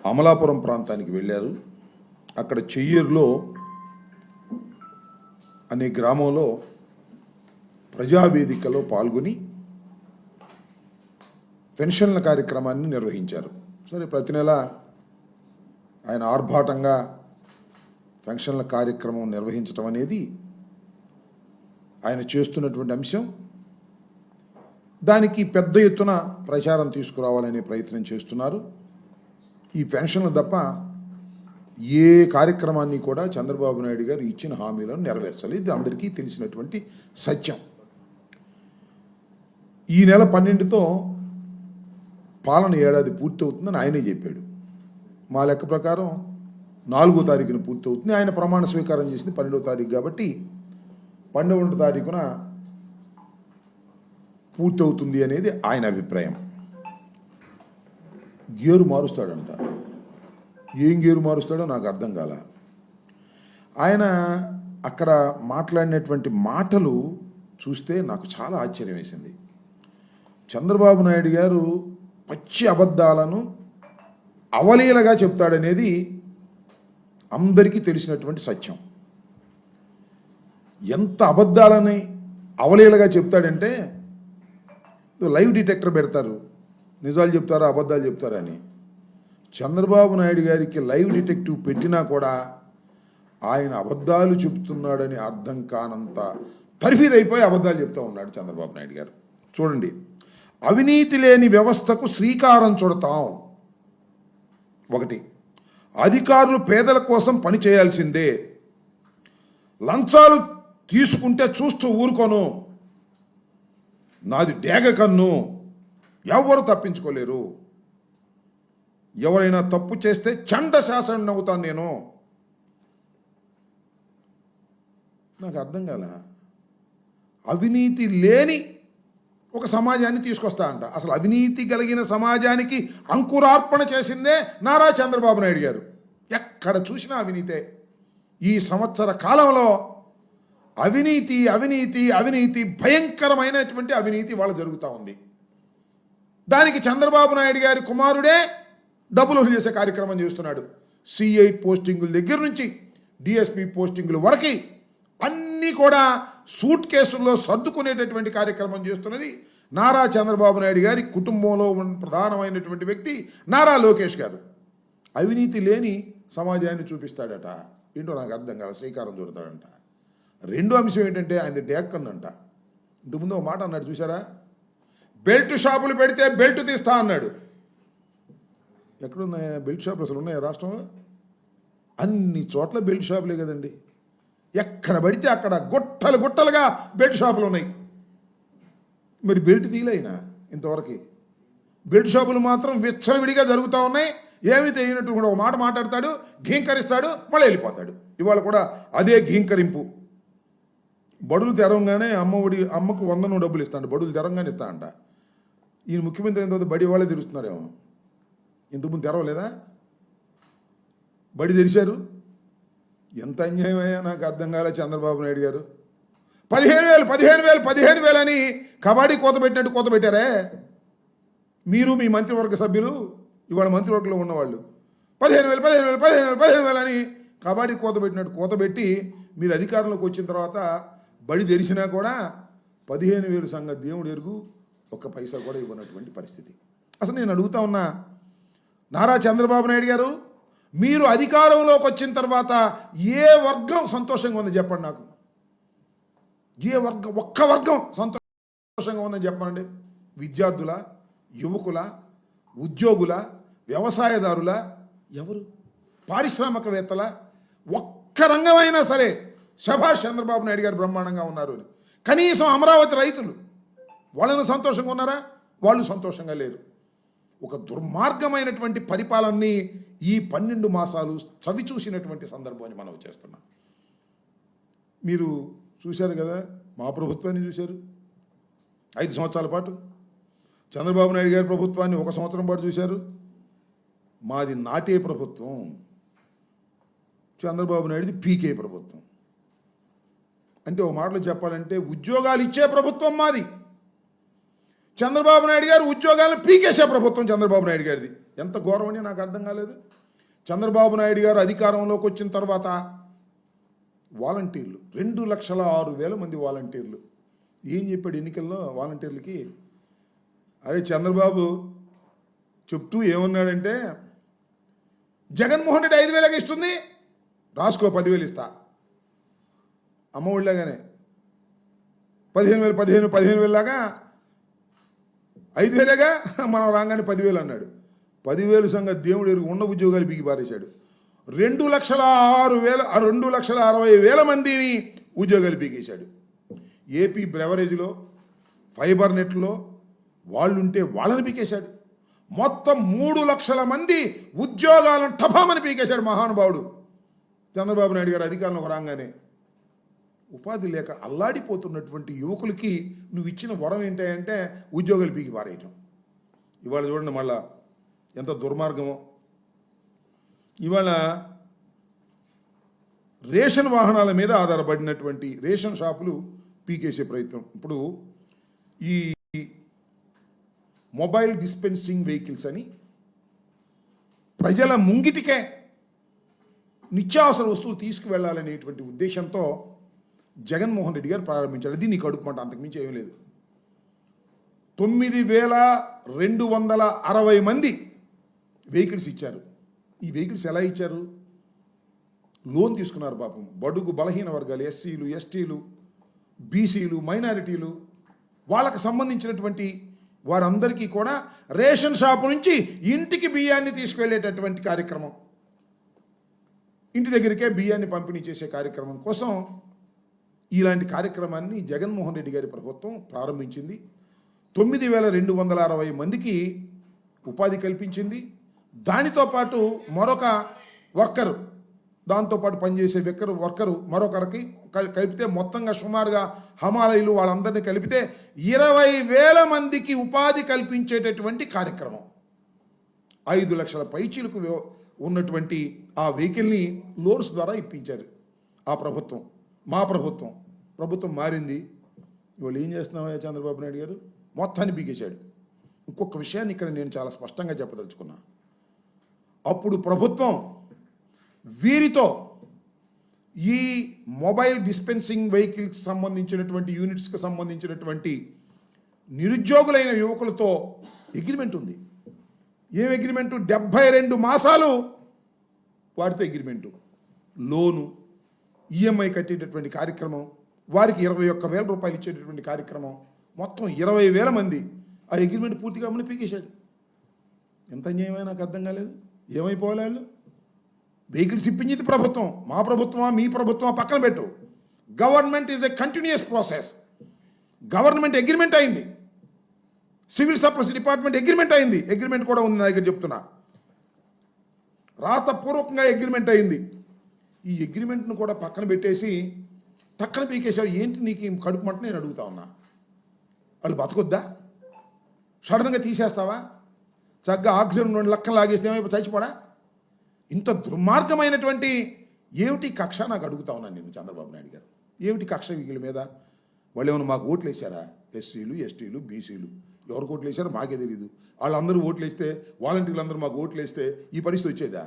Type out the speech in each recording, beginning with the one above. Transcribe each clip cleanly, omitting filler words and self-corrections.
అమలాపురం ప్రాంతానికి వెళ్ళారు. అక్కడ చెయ్యూరులో అనే గ్రామంలో ప్రజావేదికలో పాల్గొని పెన్షన్ల కార్యక్రమాన్ని నిర్వహించారు. సరే, ప్రతి నెల ఆయన ఆర్భాటంగా పెన్షన్ల కార్యక్రమం నిర్వహించడం అనేది ఆయన చేస్తున్నటువంటి అంశం. దానికి పెద్ద ఎత్తున ప్రచారం తీసుకురావాలనే ప్రయత్నం చేస్తున్నారు. ఈ పెన్షన్లు తప్ప ఏ కార్యక్రమాన్ని కూడా చంద్రబాబు నాయుడు గారు ఇచ్చిన హామీలను నెరవేర్చాలి. ఇది అందరికీ తెలిసినటువంటి సత్యం. ఈ నెల 12తో పాలన ఏడాది పూర్తవుతుందని ఆయనే చెప్పాడు. మా లెక్క ప్రకారం 4వ తారీఖున పూర్తవుతుంది. ఆయన ప్రమాణ స్వీకారం చేసింది 12వ తారీఖు కాబట్టి 12వ తారీఖున పూర్తవుతుంది అనేది ఆయన అభిప్రాయం. గేరు మారుస్తాడంట. ఏం గేరు మారుస్తాడో నాకు అర్థం కాల. ఆయన అక్కడ మాట్లాడినటువంటి మాటలు చూస్తే నాకు చాలా ఆశ్చర్యం వేసింది. చంద్రబాబు నాయుడు గారు పచ్చి అబద్ధాలను అవలీలగా చెప్తాడనేది అందరికీ తెలిసినటువంటి సత్యం. ఎంత అబద్ధాలని అవలీలగా చెప్తాడంటే, లైవ్ డిటెక్టర్ పెడతారు, నిజాలు చెప్తారా అబద్ధాలు చెప్తారా అని. చంద్రబాబు నాయుడు గారికి లైవ్ డిటెక్టివ్ పెట్టినా కూడా ఆయన అబద్ధాలు చెప్తున్నాడని అర్థం కానంత తర్ఫీదైపోయి అబద్ధాలు చెప్తూ ఉన్నాడు చంద్రబాబు నాయుడు గారు. చూడండి, అవినీతి లేని వ్యవస్థకు శ్రీకారం చుడతాం. 1, అధికారులు పేదల కోసం పని చేయాల్సిందే. లంచాలు తీసుకుంటే చూస్తూ ఊరుకోను. నాది డేగ కన్ను, ఎవరు తప్పించుకోలేరు. ఎవరైనా తప్పు చేస్తే చండ శాసనం అవుతాను నేను. నాకు అర్థం కాల. అవినీతి లేని ఒక సమాజాన్ని తీసుకొస్తా అంట. అసలు అవినీతి కలిగిన సమాజానికి అంకురార్పణ చేసిందే నారా చంద్రబాబు నాయుడు గారు. ఎక్కడ చూసినా అవినీతే. ఈ సంవత్సర కాలంలో అవినీతి అవినీతి అవినీతి భయంకరమైనటువంటి అవినీతి వాళ్ళ జరుగుతూ ఉంది. దానికి చంద్రబాబు నాయుడు గారి కుమారుడే డబ్బులు చేసే కార్యక్రమం చేస్తున్నాడు. సిఐ పోస్టింగుల దగ్గర నుంచి డిఎస్పి పోస్టింగుల వరకు అన్నీ కూడా సూట్ కేసుల్లో సర్దుకునేటటువంటి కార్యక్రమం చేస్తున్నది నారా చంద్రబాబు నాయుడు గారి కుటుంబంలో ఉన్న ప్రధానమైనటువంటి వ్యక్తి నారా లోకేష్ గారు. అవినీతి లేని సమాజాన్ని చూపిస్తాడట. ఏంటో నాకు అర్థం కాదు. శ్రీకారం చుడతాడంట. రెండో అంశం ఏంటంటే ఆయన డేక్కన్నంట. ఇంతకుముందు ఒక మాట అన్నాడు చూసారా, బెల్ట్ షాపులు పెడితే బెల్ట్ తీస్తా అన్నాడు. ఎక్కడున్నాయా బెల్ట్ షాపులు? అసలు ఉన్నాయా రాష్ట్రంలో? అన్ని చోట్ల బెల్ట్ షాపులే కదండి. ఎక్కడ పడితే అక్కడ గుట్టలు గుట్టలుగా బెల్ట్ షాపులు ఉన్నాయి. మరి బెల్ట్ తీయలేనా ఇంతవరకు? బెల్ట్ షాపులు మాత్రం విచ్చలవిడిగా జరుగుతూ ఉన్నాయి. ఏమి తెలియనట్టు కూడా ఒక మాట మాట్లాడతాడు, ఘీంకరిస్తాడు, మళ్ళీ వెళ్ళిపోతాడు. ఇవాళ కూడా అదే ఘీంకరింపు. బడులు తెరంగానే అమ్మకు 100 డబ్బులు ఇస్తాడు. బడులు తెరంగానే ఇస్తా అంట. ఈయన ముఖ్యమంత్రి అయిన తర్వాత బడి వాళ్ళే తెరుస్తున్నారేమో. ఇంతకుముందు తెరవలేదా? బడి తెరిచారు. ఎంత అన్యాయమయ్యా నాకు అర్థం కాలే చంద్రబాబు నాయుడు గారు. 15,000 అని కబడ్డీ కోత పెట్టినట్టు కోత పెట్టారే మీరు, మీ మంత్రివర్గ సభ్యులు, ఇవాళ మంత్రివర్గంలో ఉన్నవాళ్ళు. 15,000 అని కబడ్డీ కోత పెట్టినట్టు కోత పెట్టి మీరు అధికారంలోకి వచ్చిన తర్వాత బడి తెరిచినా కూడా 15,000 సంగతి దేవుడు ఎరుగు, ఒక్క పైసా కూడా ఇవ్వనటువంటి పరిస్థితి. అసలు నేను అడుగుతా ఉన్నా, నారా చంద్రబాబు నాయుడు గారు, మీరు అధికారంలోకి వచ్చిన తర్వాత ఏ వర్గం సంతోషంగా ఉందని చెప్పండి నాకు. ఏ వర్గం, ఒక్క వర్గం సంతోషంగా ఉందని చెప్పండి. విద్యార్థుల, యువకుల, ఉద్యోగుల, వ్యవసాయదారుల, ఎవరు? పారిశ్రామికవేత్తల, ఒక్క రంగమైనా సరే శభాష్ చంద్రబాబు నాయుడు గారు బ్రహ్మాండంగా ఉన్నారు అని. కనీసం అమరావతి రైతులు వాళ్ళను సంతోషంగా ఉన్నారా? వాళ్ళు సంతోషంగా లేరు. ఒక దుర్మార్గమైనటువంటి పరిపాలనని ఈ 12 మాసాలు చవి చూసినటువంటి సందర్భాన్ని మనం చేస్తున్నాం. మీరు చూశారు కదా, మా ప్రభుత్వాన్ని చూశారు 5 సంవత్సరాల పాటు. చంద్రబాబు నాయుడు గారి ప్రభుత్వాన్ని 1 సంవత్సరం పాటు చూశారు. మాది నాటే ప్రభుత్వం, చంద్రబాబు నాయుడుది పీకే ప్రభుత్వం. అంటే ఒక మాటలో చెప్పాలంటే ఉద్యోగాలు ఇచ్చే ప్రభుత్వం మాది. చంద్రబాబు నాయుడు గారు ఉద్యోగాలను పీకేసే ప్రభుత్వం చంద్రబాబు నాయుడు గారిది. ఎంత ఘోరం అని నాకు అర్థం కాలేదు. చంద్రబాబు నాయుడు గారు అధికారంలోకి వచ్చిన తర్వాత వాలంటీర్లు 2,06,000 మంది వాలంటీర్లు. ఏం చెప్పాడు ఎన్నికల్లో వాలంటీర్లకి? అరే చంద్రబాబు చెప్తూ ఏమన్నాడంటే, జగన్మోహన్ రెడ్డి 5,000 ఇస్తుంది, రాసుకో 10,000 ఇస్తా. అమ్మ ఒళ్ళగానే 15,000 లాగా 5,000గా మనం రాగానే 10,000 అన్నాడు. 10,000 సంగతి దేవుడు ఎరుగు. ఉన్న ఉద్యోగాలు బిగి పారేశాడు. 2,60,000 మందిని ఉద్యోగాలు పీకేశాడు. ఏపీ బ్రెవరేజ్లో, ఫైబర్ నెట్లో వాళ్ళుంటే వాళ్ళని పీకేశాడు. మొత్తం 3 లక్షల మంది ఉద్యోగాలను టపామని పీకేశాడు మహానుభావుడు చంద్రబాబు నాయుడు గారు అధికారంలోకి రాగానే. ఉపాధి లేక అల్లాడిపోతున్నటువంటి యువకులకి నువ్వు ఇచ్చిన వరం ఏంటంటే ఉద్యోగాలు పీకి పారేయటం. ఇవాళ చూడండి మళ్ళా ఎంత దుర్మార్గమో. ఇవాళ రేషన్ వాహనాల మీద ఆధారపడినటువంటి రేషన్ షాపులు పీకేసే ప్రయత్నం. ఇప్పుడు ఈ మొబైల్ డిస్పెన్సింగ్ వెహికల్స్ అని ప్రజల ముంగిటికే నిత్యావసర వస్తువులు తీసుకువెళ్ళాలనేటువంటి ఉద్దేశంతో జగన్మోహన్ రెడ్డి గారు ప్రారంభించాడు. అది నీకు అడుపుమంట, అంతకుమించి ఏమీ లేదు. 9,260 మంది వెహికల్స్ ఇచ్చారు. ఈ వెహికల్స్ ఎలా ఇచ్చారు? లోన్ తీసుకున్నారు పాపం. బడుగు బలహీన వర్గాలు, ఎస్సీలు, ఎస్టీలు, బీసీలు, మైనారిటీలు, వాళ్ళకు సంబంధించినటువంటి వారందరికీ కూడా రేషన్ షాపు నుంచి ఇంటికి బియ్యాన్ని తీసుకువెళ్ళేటటువంటి కార్యక్రమం, ఇంటి దగ్గరికే బియ్యాన్ని పంపిణీ చేసే కార్యక్రమం కోసం ఇలాంటి కార్యక్రమాన్ని జగన్మోహన్ రెడ్డి గారి ప్రభుత్వం ప్రారంభించింది. 9,260 మందికి ఉపాధి కల్పించింది. దానితో పాటు మరొక వర్కరు, దాంతోపాటు పనిచేసే వర్కరు మరొకరికి కలిపితే మొత్తంగా సుమారుగా హమాలయులు వాళ్ళందరినీ కలిపితే 20,000 మందికి ఉపాధి కల్పించేటటువంటి కార్యక్రమం. 5 లక్షల పైచీలకు ఉన్నటువంటి ఆ వెహికల్ని లోన్స్ ద్వారా ఇప్పించారు ఆ ప్రభుత్వం. మా ప్రభుత్వం మారింది. ఇవాళ ఏం చేస్తున్నావా చంద్రబాబు నాయుడు గారు? మొత్తాన్ని పీకేశాడు. ఇంకొక విషయాన్ని ఇక్కడ నేను చాలా స్పష్టంగా చెప్పదలుచుకున్నా. అప్పుడు ప్రభుత్వం వీరితో ఈ మొబైల్ డిస్పెన్సింగ్ వెహికల్స్ సంబంధించినటువంటి యూనిట్స్కి సంబంధించినటువంటి నిరుద్యోగులైన యువకులతో అగ్రిమెంట్ ఉంది. ఏం అగ్రిమెంటు? 72 మాసాలు వారితో అగ్రిమెంటు, లోను, ఈఎంఐ కట్టేటటువంటి కార్యక్రమం, వారికి 21,000 రూపాయలు ఇచ్చేటటువంటి కార్యక్రమం, మొత్తం 20,000 మంది ఆ అగ్రిమెంట్ పూర్తిగా అమలు పీకేశాడు. ఎంత అన్యాయమో నాకు అర్థం కాలేదు. ఏమైపోవాలి వాళ్ళు? వెహికల్స్ ఇప్పించింది ప్రభుత్వం. మా ప్రభుత్వమా మీ ప్రభుత్వమా పక్కన పెట్టు. Government is a continuous process. Government agreement అయింది, సివిల్ సప్లైస్ డిపార్ట్మెంట్ అగ్రిమెంట్ అయింది. అగ్రిమెంట్ కూడా ఉంది నా దగ్గర, చెప్తున్నా. రాతపూర్వకంగా అగ్రిమెంట్ అయింది. ఈ అగ్రిమెంట్ను కూడా పక్కన పెట్టేసి టక్కన పీకేసావు. ఏంటి నీకు కడుపు మంట? నేను అడుగుతా ఉన్నా. వాళ్ళు బతకొద్దా? సడన్గా తీసేస్తావా? చక్కగా ఆక్సిజన్ 2 లక్షలు లాగేస్తే ఏమైపు చచ్చిపోడా? ఇంత దుర్మార్గమైనటువంటి ఏమిటి కక్ష నాకు అడుగుతా ఉన్నాను నేను. చంద్రబాబు నాయుడు గారు ఏమిటి కక్ష వీళ్ళ మీద? వాళ్ళు ఏమైనా మాకు ఓట్లు వేసారా? ఎస్సీలు, ఎస్టీలు, బీసీలు ఎవరికి ఓట్లు వేసారో మాకే తెలీదు. వాళ్ళందరూ ఓట్లు వేస్తే, వాలంటీర్లు అందరూ మాకు ఓట్లు వేస్తే ఈ పరిస్థితి వచ్చేదా?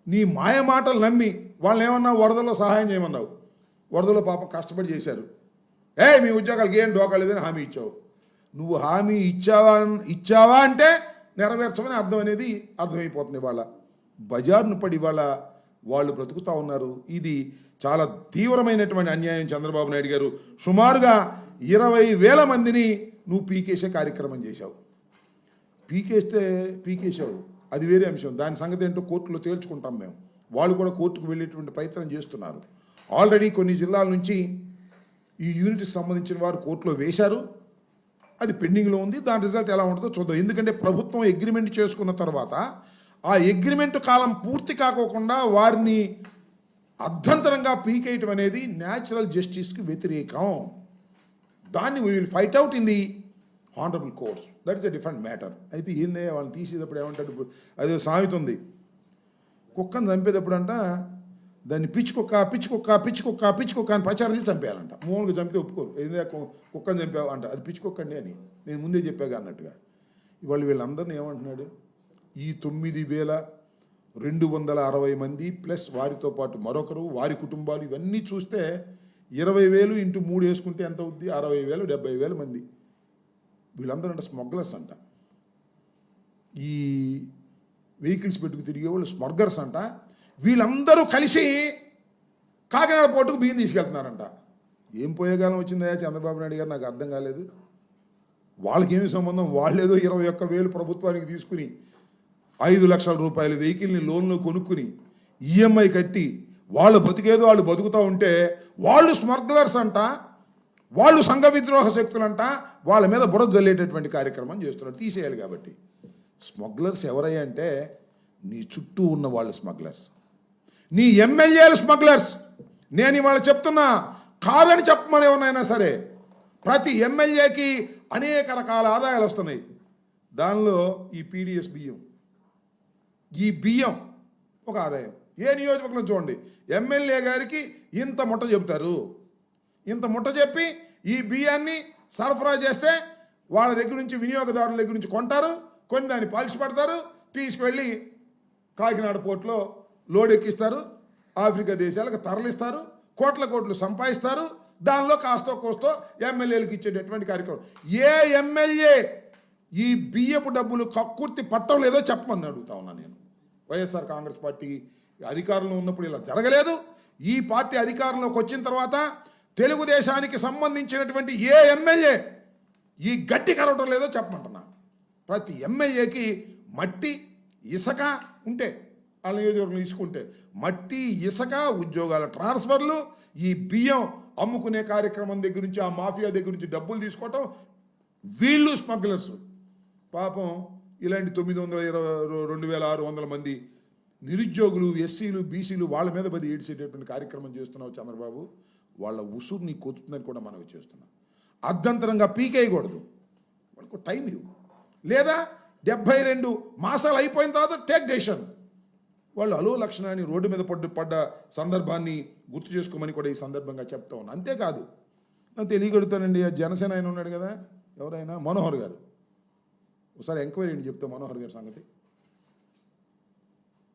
నీ మాయ మాటలు నమ్మి వాళ్ళని ఏమన్నావు? వరదలో సహాయం చేయమన్నావు. వరదలో పాపం కష్టపడి చేశారు. మీ ఉద్యోగాలకి ఏం డోకాలేదని హామీ ఇచ్చావు. నువ్వు హామీ ఇచ్చావా అంటే నెరవేర్చమని అర్థం అనేది అర్థమైపోతుంది. వాళ్ళ బజార్ను పడి వాళ్ళ వాళ్ళు బ్రతుకుతూ ఉన్నారు. ఇది చాలా తీవ్రమైనటువంటి అన్యాయం. చంద్రబాబు నాయుడు గారు సుమారుగా 20,000 మందిని నువ్వు పీకేసే కార్యక్రమం చేశావు. పీకేశావు, అది వేరే అంశం. దాని సంగతి ఏంటో కోర్టులో తేల్చుకుంటాం మేము. వాళ్ళు కూడా కోర్టుకు వెళ్ళేటువంటి ప్రయత్నం చేస్తున్నారు. ఆల్రెడీ కొన్ని జిల్లాల నుంచి ఈ యూనిట్కి సంబంధించిన వారు కోర్టులో వేశారు. అది పెండింగ్లో ఉంది. దాని రిజల్ట్ ఎలా ఉంటుందో చూద్దాం. ఎందుకంటే ప్రభుత్వం అగ్రిమెంట్ చేసుకున్న తర్వాత ఆ అగ్రిమెంట్ కాలం పూర్తి కాకోకుండా వారిని అర్ధంతరంగా పీకేయటం అనేది న్యాచురల్ జస్టిస్కి వ్యతిరేకం. దాన్ని we will fight out in the honourable courts. That is a different matter. అయితే ఏందే వాళ్ళని తీసేటప్పుడు ఏమంటాడు? అదే సామెత ఉంది, కుక్కను చంపేటప్పుడు అంట దాన్ని పిచ్చుకొక్క అని ప్రచారం చేసి చంపేయాలంట. మూలుగా చంపితే ఒప్పుకోరు. ఏదో కుక్కని చంపావు అంట, అది పిచ్చుకొక్కండి అని నేను ముందే చెప్పాగా అన్నట్టుగా. ఇవాళ వీళ్ళందరినీ ఏమంటున్నాడు, ఈ 9,260 మంది ప్లస్ వారితో పాటు మరొకరు, వారి కుటుంబాలు, ఇవన్నీ చూస్తే 20,000 ఇంటూ 3 వేసుకుంటే ఎంత అవుద్ది? 60,000, 70,000 మంది. వీళ్ళందరూ అంటే స్మగ్లర్స్ అంట. ఈ వెహికల్స్ పెట్టుకు తిరిగే వాళ్ళు స్మగ్లర్స్ అంట. వీళ్ళందరూ కలిసి కాకినాడ పోర్టుకు బియ్యం తీసుకెళ్తున్నారంట. ఏం పోయేకాలం వచ్చిందా చంద్రబాబు నాయుడు గారు? నాకు అర్థం కాలేదు. వాళ్ళకేమి సంబంధం? వాళ్ళేదో 21,000 ప్రభుత్వానికి తీసుకుని 5 లక్షల రూపాయల వెహికల్ని లోన్లో కొనుక్కుని ఈఎంఐ కట్టి వాళ్ళు బతికేదో వాళ్ళు బతుకుతూ ఉంటే వాళ్ళు స్మగ్లర్స్ అంట, వాళ్ళు సంఘ విద్రోహ శక్తులంట. వాళ్ళ మీద బురద జల్లేటటువంటి కార్యక్రమం చేస్తున్నారు. తీసేయాలి. కాబట్టి స్మగ్లర్స్ ఎవరయ్యా అంటే నీ చుట్టూ ఉన్న వాళ్ళు స్మగ్లర్స్, నీ ఎమ్మెల్యేలు స్మగ్లర్స్. నేను ఇవాళ చెప్తున్నా, కాదని చెప్పమని ఎవరినైనా సరే, ప్రతి ఎమ్మెల్యేకి అనేక రకాల ఆదాయాలు వస్తున్నాయి. దానిలో ఈ పీడిఎస్ బియ్యం, ఈ బియ్యం ఒక ఆదాయం. ఏ నియోజకవర్గంలో చూడండి, ఎమ్మెల్యే గారికి ఇంత ముట్ట చెబుతారు. ఇంత ముట్ట చెప్పి ఈ బియ్యాన్ని సరఫరా చేస్తే వాళ్ళ దగ్గర నుంచి, వినియోగదారుల దగ్గర నుంచి కొంటారు, కొన్ని దాన్ని పాలిష్ పడతారు, తీసుకువెళ్ళి కాకినాడ పోర్టులో లోడ్ ఎక్కిస్తారు, ఆఫ్రికా దేశాలకు తరలిస్తారు, కోట్లు సంపాదిస్తారు. దానిలో కాస్తో కోస్తో ఎమ్మెల్యేలకు ఇచ్చేటటువంటి కార్యక్రమం. ఏ ఎమ్మెల్యే ఈ బియ్యపు డబ్బులు కక్కుర్తి పట్టం లేదో చెప్పమని అడుగుతా ఉన్నా నేను. వైఎస్ఆర్ కాంగ్రెస్ పార్టీ అధికారంలో ఉన్నప్పుడు ఇలా జరగలేదు. ఈ పార్టీ అధికారంలోకి వచ్చిన తర్వాత తెలుగుదేశానికి సంబంధించినటువంటి ఏ ఎమ్మెల్యే ఈ గడ్డి కరవటం లేదో చెప్పమంటున్నా. ప్రతి ఎమ్మెల్యేకి మట్టి, ఇసుక ఉంటే, వాళ్ళ నియోజకవర్గం తీసుకుంటే మట్టి, ఇసుక, ఉద్యోగాల ట్రాన్స్ఫర్లు, ఈ బియ్యం అమ్ముకునే కార్యక్రమం దగ్గర నుంచి, ఆ మాఫియా దగ్గర నుంచి డబ్బులు తీసుకోవటం, వీళ్ళు స్మగ్లర్స్. పాపం ఇలాంటి 2,600 మంది నిరుద్యోగులు, ఎస్సీలు, బీసీలు వాళ్ళ మీద బది ఏడ్చేటటువంటి కార్యక్రమం చేస్తున్నావు చంద్రబాబు. వాళ్ళ ఉసురుని కొతుతుందని కూడా మనం చేస్తున్నాం. అర్ధంతరంగా పీకేయకూడదు. వాళ్ళకు టైం ఇవ్వు. లేదా 72 మాసాలు అయిపోయిన తర్వాత టేక్ డెసిషన్. వాళ్ళు అలో లక్షణాన్ని రోడ్డు మీద పడ్డ సందర్భాన్ని గుర్తు చేసుకోమని కూడా ఈ సందర్భంగా చెప్తా ఉన్నాను. అంతేకాదు, నాకు తెలియగలుగుతానండి, జనసేన ఆయన ఉన్నాడు కదా, ఎవరైనా మనోహర్ గారు, ఒకసారి ఎంక్వైరీ అని చెప్తా మనోహర్ గారి సంగతి.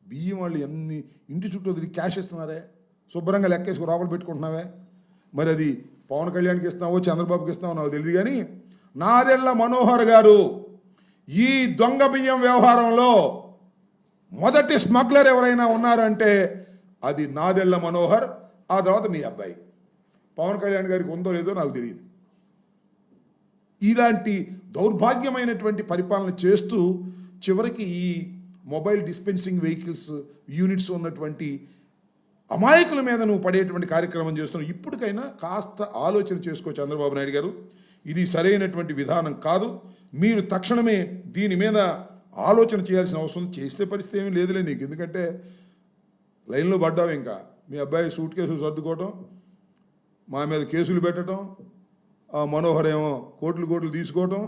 బియ్యం వాళ్ళు ఎన్ని ఇంటి చుట్టూ తిరిగి క్యాష్ ఇస్తున్నారే, శుభ్రంగా లెక్కేసుకు లోపల పెట్టుకుంటున్నావే. మరి అది పవన్ కళ్యాణ్కి ఇస్తున్నావో చంద్రబాబుకి ఇస్తున్నావో నాకు తెలియదు. కానీ నాదెళ్ల మనోహర్ గారు ఈ దొంగ బియ్యం వ్యవహారంలో మొదటి స్మగ్లర్ ఎవరైనా ఉన్నారంటే అది నాదెళ్ల మనోహర్, ఆ తర్వాత మీ అబ్బాయి. పవన్ కళ్యాణ్ గారికి ఉందో లేదో నాకు తెలియదు. ఇలాంటి దౌర్భాగ్యమైనటువంటి పరిపాలన చేస్తూ చివరికి ఈ మొబైల్ డిస్పెన్సింగ్ వెహికల్స్ యూనిట్స్ ఉన్నటువంటి అమాయకుల మీద నువ్వు పడేటువంటి కార్యక్రమం చేస్తున్నావు. ఇప్పటికైనా కాస్త ఆలోచన చేసుకో చంద్రబాబు నాయుడు గారు. ఇది సరైనటువంటి విధానం కాదు. మీరు తక్షణమే దీని మీద ఆలోచన చేయాల్సిన అవసరం, చేసే పరిస్థితి ఏమీ లేదులే నీకు. ఎందుకంటే లైన్లో పడ్డావు. ఇంకా మీ అబ్బాయి సూట్ కేసులు సర్దుకోవటం, మా మీద కేసులు పెట్టడం, ఆ మనోహర్ ఏమో కోట్లు తీసుకోవటం,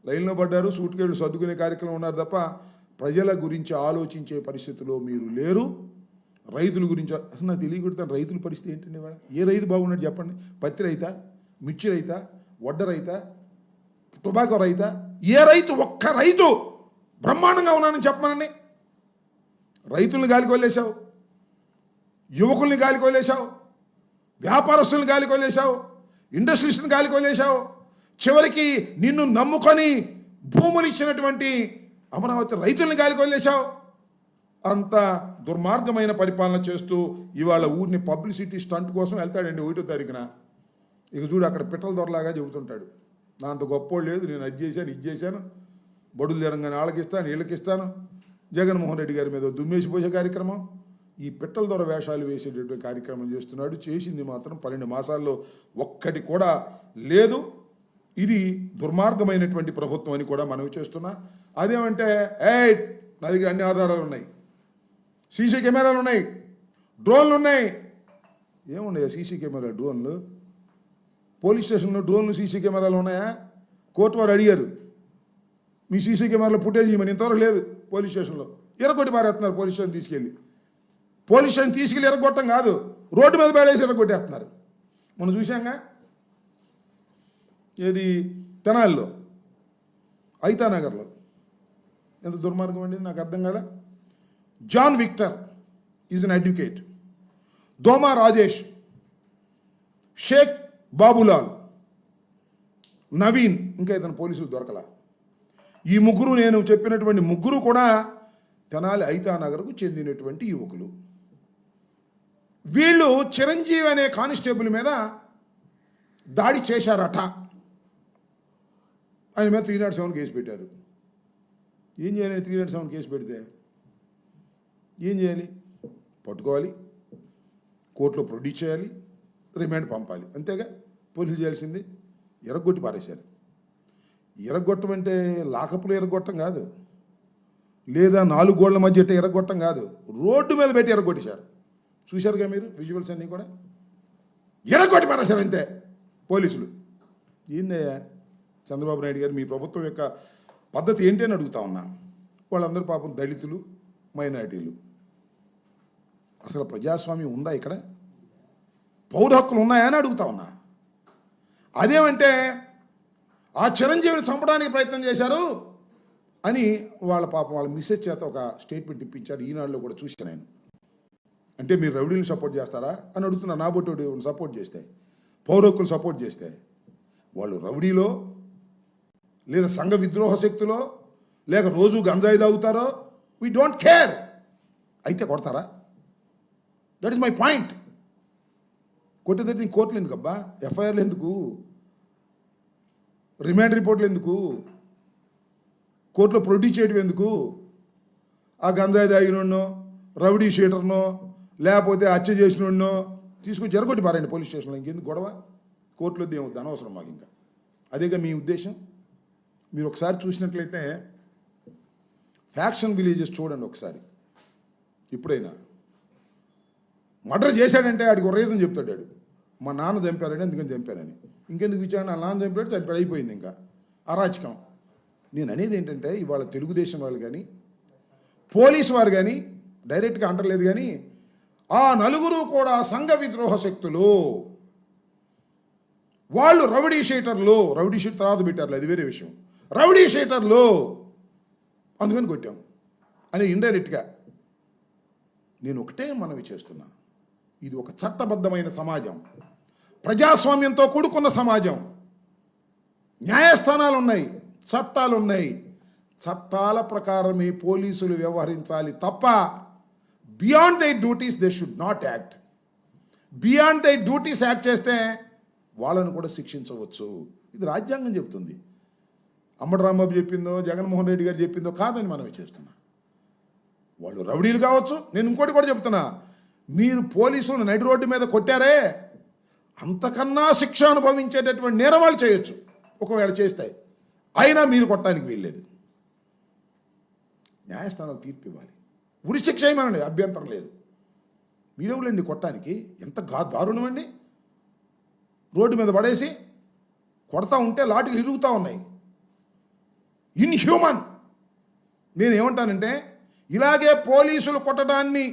లైన్లో పడ్డారు, సూట్ కేసులు సర్దుకునే కార్యక్రమం ఉన్నారు తప్ప ప్రజల గురించి ఆలోచించే పరిస్థితిలో మీరు లేరు. రైతుల గురించి అసలు నాకు తెలియకూడతాను. రైతుల పరిస్థితి ఏంటండి? వాళ్ళ ఏ రైతు బాగున్నాడు చెప్పండి? పత్తి రైతా, మిర్చి రైతా, వడ్డ రైతా, టొబాకో రైతా? ఏ రైతు, ఒక్క రైతు బ్రహ్మాండంగా ఉన్నానని చెప్పమనండి. రైతుల్ని గాలికి వదిలేశావు, యువకుల్ని గాలికి వదిలేశావు, వ్యాపారస్తుల్ని గాలికి వదిలేశావు, ఇండస్ట్రీస్ని గాలికి వదిలేశావు, చివరికి నిన్ను నమ్ముకొని భూములు ఇచ్చినటువంటి అమరావతి రైతుల్ని గాలికి వదిలేశావు. అంత దుర్మార్గమైన పరిపాలన చేస్తూ ఇవాళ ఊరిని పబ్లిసిటీ స్టంట్ కోసం వెళ్తాడండి 1వ తారీఖున. ఇక చూడు, అక్కడ పిట్టల దొరలాగా చెబుతుంటాడు, నా అంత గొప్పోడు లేదు, నేను అది చేశాను, ఇది చేశాను, బడులు తెలంగాణ వాళ్ళకిస్తాను, వీళ్ళకిస్తాను. జగన్మోహన్ రెడ్డి గారి మీద దుమ్మేసిపోసే కార్యక్రమం, ఈ పిట్టల దొర వేషాలు వేసేటటువంటి కార్యక్రమం చేస్తున్నాడు. చేసింది మాత్రం 12 మాసాల్లో ఒక్కటి కూడా లేదు. ఇది దుర్మార్గమైనటువంటి ప్రభుత్వం అని కూడా మనవి చేస్తున్నా. అదేమంటే నా దగ్గర అన్ని ఆధారాలు ఉన్నాయి, సీసీ కెమెరాలు ఉన్నాయి, డ్రోన్లు ఉన్నాయి. ఏమున్నాయా సీసీ కెమెరా, డ్రోన్లు? పోలీస్ స్టేషన్లో డ్రోన్లు, సీసీ కెమెరాలు ఉన్నాయా? కోర్టు వారు అడిగారు, మీ సీసీ కెమెరాలో ఫుటేజ్ ఇవ్వమని. ఇంతవరకు లేదు. పోలీస్ స్టేషన్లో ఎరగొట్టి పారేస్తున్నారు పోలీస్ స్టేషన్ తీసుకెళ్ళి. పోలీస్ స్టేషన్ తీసుకెళ్ళి ఎరగొట్టం కాదు, రోడ్డు మీద బయటేసి ఎరగొట్టేస్తున్నారు. మనం చూసాంగా, ఏది తెనాలిలో, ఐతానగర్లో. ఎంత దుర్మార్గం అండి, నాకు అర్థం కాదా. John Victor is an advocate, Doma Rajesh, Shaik Babulal, Naveen, ఇంకా ఇతను పోలీసులు దొరకలా. ఈ ముగ్గురు, నేను చెప్పినటువంటి ముగ్గురు కూడా తెనాలి ఐతానగర్కు చెందినటువంటి యువకులు. వీళ్ళు చిరంజీవి అనే కానిస్టేబుల్ మీద దాడి చేశారట. ఆయన మీద 307 కేసు పెట్టారు. ఏం చేయాలి? 307 కేసు పెడితే ఏం చేయాలి? పట్టుకోవాలి, కోర్టులో ప్రొడ్యూస్ చేయాలి, రిమాండ్ పంపాలి, అంతేగా పోలీసులు చేయాల్సింది. ఎరగొట్టి పారేశారు. ఎరగొట్టం అంటే లాకప్లో ఎరగొట్టం కాదు, లేదా 4 గోళ్ల మధ్య ఎరగొట్టం కాదు, రోడ్డు మీద పెట్టి ఎరగొట్టేశారు. చూశారుగా మీరు విజువల్స్ అన్నీ కూడా. ఎరగొట్టి పారేశారు అంతే పోలీసులు. ఏందయ్యా చంద్రబాబు నాయుడు గారు, మీ ప్రభుత్వం యొక్క పద్ధతి ఏంటి అని అడుగుతా ఉన్నా. వాళ్ళందరూ పాపం దళితులు, మైనారిటీలు. అసలు ప్రజాస్వామ్యం ఉందా ఇక్కడ? పౌర హక్కులు ఉన్నాయా అని అడుగుతా ఉన్నా. అదేమంటే ఆ చిరంజీవిని చంపడానికి ప్రయత్నం చేశారు అని వాళ్ళ పాపం వాళ్ళ మిస్సెస్ చేత ఒక స్టేట్మెంట్ ఇప్పించారు. ఈనాడులో కూడా చూశాను నేను. అంటే మీరు రౌడీని సపోర్ట్ చేస్తారా అని అడుగుతున్నా. నా బొట్టు సపోర్ట్ చేస్తే, పౌర హక్కులు సపోర్ట్ చేస్తే, వాళ్ళు రౌడీలో, లేదా సంఘ విద్రోహ శక్తిలో, లేక రోజు గంజాయి తాగుతారో, వీ డోంట్ కేర్. అయితే కొడతారా? That is my point. కొట్టేదైతే నీ కోర్టులు ఎందుకు అబ్బా? ఎఫ్ఐఆర్లు ఎందుకు? రిమాండ్ రిపోర్ట్లు ఎందుకు? కోర్టులో ప్రొడ్యూస్ చేయడం ఎందుకు? ఆ గంజాయి తాగినోన్నో, రౌడీ షీటర్నో, లేకపోతే హత్య చేసినోన్నో తీసుకొచ్చి ఎరగొట్టి పారండి పోలీస్ స్టేషన్లో. ఇంకెందుకు గొడవ? కోర్టులో ఏమవుద్ది? అనవసరం మాకు. ఇంకా అదేగా మీ ఉద్దేశం. మీరు ఒకసారి చూసినట్లయితే ఫ్యాక్షన్ విలేజెస్ చూడండి ఒకసారి. ఇప్పుడైనా మర్డర్ చేశాడంటే ఆడికి ఒక రీజన్ చెప్తాడు. ఆడు మా నాన్న చంపారని, అందుకని చంపానని. ఇంకెందుకు విచారణ? ఆ నాన్న చంపాడు, చంపాడు, అయిపోయింది. ఇంకా అరాచకం. నేను అనేది ఏంటంటే, ఇవాళ తెలుగుదేశం వాళ్ళు కానీ, పోలీసు వారు కానీ, డైరెక్ట్గా అంటలేదు కానీ, ఆ నలుగురు కూడా సంఘ విద్రోహ శక్తులు. వాళ్ళు రౌడీ షీటర్లు. రౌడీ షీటర్ తర్వాత పెట్టారు, అది వేరే విషయం. రౌడీ షీటర్లు, అందుకని కొట్టాం అని ఇండైరెక్ట్గా. నేను ఒకటే మనవి చేస్తున్నా, ఇది ఒక చట్టబద్ధమైన సమాజం, ప్రజాస్వామ్యంతో కూడుకున్న సమాజం. న్యాయస్థానాలు ఉన్నాయి, చట్టాలు ఉన్నాయి. చట్టాల ప్రకారమే పోలీసులు వ్యవహరించాలి తప్ప beyond they duties they should not act. Beyond they duties act చేస్తే వాళ్ళను కూడా శిక్షించవచ్చు. ఇది రాజ్యాంగం చెప్తుంది. అంబటి రాంబాబు చెప్పిందో, జగన్మోహన్ రెడ్డి గారు చెప్పిందో కాదని మనమే చేస్తున్నా. వాళ్ళు రౌడీలు కావచ్చు. నేను ఇంకోటి కూడా చెప్తున్నా, మీరు పోలీసులను నడి రోడ్డు మీద కొట్టారే, అంతకన్నా శిక్ష అనుభవించేటటువంటి నేరం వాళ్ళు చేయొచ్చు ఒకవేళ చేస్తే. అయినా మీరు కొట్టడానికి వీల్లేదు. న్యాయస్థానాలు తీర్పు ఇవ్వాలి. ఉరి శిక్ష ఏమనండి, అభ్యంతరం లేదు. మీరెవరండి కొట్టడానికి? ఎంత దారుణం అండి. రోడ్డు మీద పడేసి కొడతా ఉంటే లాఠీలు ఇరుగుతూ ఉన్నాయి. ఇన్హ్యూమన్. నేను ఏమంటానంటే, ఇలాగే పోలీసులు కొట్టడాన్ని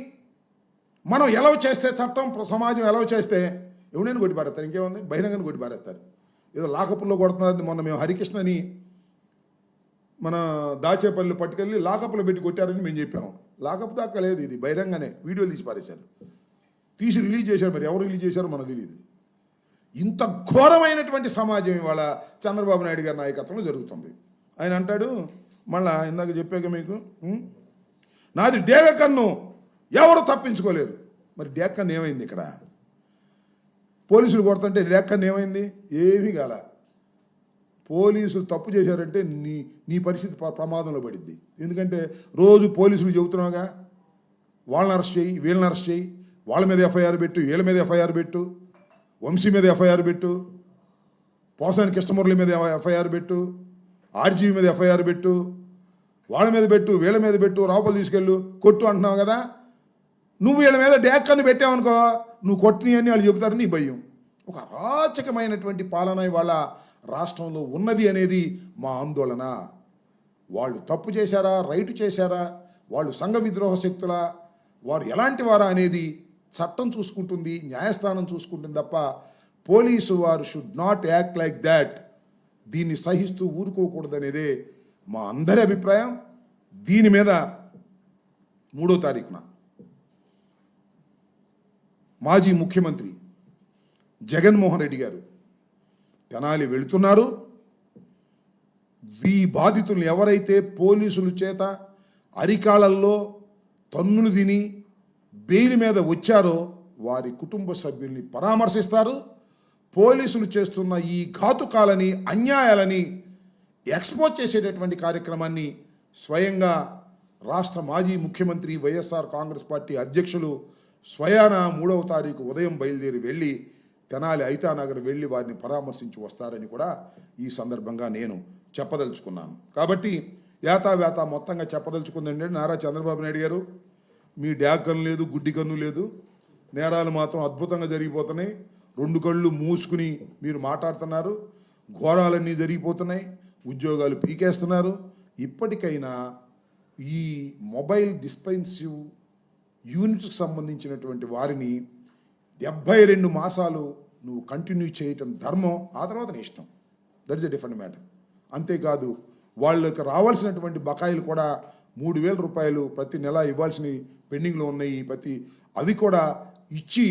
మనం ఎలవ చేస్తే, చట్టం సమాజం ఎలవ చేస్తే ఎవరైనా కొట్టి పారేస్తారు. ఇంకేముంది? బహిరంగాన్ని కొట్టి పారేస్తారు. ఏదో లాకపుల్లో కొడుతున్నారు. మొన్న మేము హరికృష్ణని మన దాచేపల్లి పట్టుకెళ్ళి లాకప్లో పెట్టి కొట్టారని మేము చెప్పాము. లాకప్ దాకా లేదు, ఇది బహిరంగానే వీడియోలు తీసి పారేశారు. తీసి రిలీజ్ చేశారు. మరి ఎవరు రిలీజ్ చేశారో మనకు తెలియదు. ఇంత ఘోరమైనటువంటి సమాజం ఇవాళ చంద్రబాబు నాయుడు గారి నాయకత్వంలో జరుగుతుంది. ఆయన అంటాడు, మళ్ళా ఇందాక చెప్పాక మీకు, నాది డేగ కన్ను, ఎవరు తప్పించుకోలేరు. మరి డేక్కన్ ఏమైంది? ఇక్కడ పోలీసులు కొడుతుంటే డేక్కన్ ఏమైంది? ఏమీ కాల. పోలీసులు తప్పు చేశారంటే నీ పరిస్థితి ప్రమాదంలో పడిద్ది. ఎందుకంటే రోజు పోలీసులు చెబుతున్నావుగా, వాళ్ళని అరెస్ట్ చేయి, వీళ్ళని అరెస్ట్ చేయి, వాళ్ళ మీద ఎఫ్ఐఆర్ పెట్టు, వీళ్ళ మీద ఎఫ్ఐఆర్ పెట్టు, వంశీ మీద ఎఫ్ఐఆర్ పెట్టు, పోసాని కృష్ణమురళి మీద ఎఫ్ఐఆర్ పెట్టు, ఆర్జీవి మీద ఎఫ్ఐఆర్ పెట్టు, వాళ్ళ మీద పెట్టు, వీళ్ళ మీద పెట్టు, రావుపల్లి తీసుకెళ్ళు, కొట్టు అంటున్నావు కదా. నువ్వు వీళ్ళ మీద డేక్కని పెట్టావనుకో, నువ్వు కొట్టిని అని వాళ్ళు చెబుతారని నీ భయం. ఒక అరాచకమైనటువంటి పాలన ఇవాళ రాష్ట్రంలో ఉన్నది అనేది మా ఆందోళన. వాళ్ళు తప్పు చేశారా, రైట్ చేశారా, వాళ్ళు సంఘ విద్రోహ శక్తులా, వారు ఎలాంటి వారా అనేది చట్టం చూసుకుంటుంది, న్యాయస్థానం చూసుకుంటుంది తప్ప పోలీసు వారు should not act like that. దీన్ని సహిస్తూ ఊరుకోకూడదనేదే మా అందరి అభిప్రాయం. దీని మీద 3వ తారీఖున మాజీ ముఖ్యమంత్రి జగన్మోహన్ రెడ్డి గారు తెనాలి వెళుతున్నారు. ఈ బాధితులను ఎవరైతే పోలీసుల చేత అరికాళ్ళల్లో తన్నులు తిని బెయిల్ మీద వచ్చారో వారి కుటుంబ సభ్యుల్ని పరామర్శిస్తారు. పోలీసులు చేస్తున్న ఈ ఘాతుకాలని, అన్యాయాలని ఎక్స్పోజ్ చేసేటటువంటి కార్యక్రమాన్ని స్వయంగా రాష్ట్ర మాజీ ముఖ్యమంత్రి వైఎస్ఆర్ కాంగ్రెస్ పార్టీ అధ్యక్షులు స్వయాన 3వ తారీఖు ఉదయం బయలుదేరి వెళ్ళి తెనాలి ఐతానగర్ వెళ్ళి వారిని పరామర్శించి వస్తారని కూడా ఈ సందర్భంగా నేను చెప్పదలుచుకున్నాను. కాబట్టి యాతావేత మొత్తంగా చెప్పదలుచుకుందండి, నారా చంద్రబాబు నాయుడు గారు, మీ డ్యాగ్ కన్ను లేదు, గుడ్డి కన్ను లేదు, నేరాలు మాత్రం అద్భుతంగా జరిగిపోతున్నాయి. 2 కళ్ళు మూసుకుని మీరు మాట్లాడుతున్నారు, ఘోరాలన్నీ జరిగిపోతున్నాయి, ఉద్యోగాలు పీకేస్తున్నారు. ఇప్పటికైనా ఈ మొబైల్ డిస్పెన్సివ్ యూనిట్కి సంబంధించినటువంటి వారిని 72 మాసాలు నువ్వు కంటిన్యూ చేయటం ధర్మం, ఆ తర్వాత నీ ఇష్టం. That is a different matter. అంతేకాదు వాళ్ళకి రావాల్సినటువంటి బకాయిలు కూడా 3,000 రూపాయలు ప్రతి నెల ఇవ్వాల్సినవి పెండింగ్లో ఉన్నాయి, అవి కూడా ఇచ్చి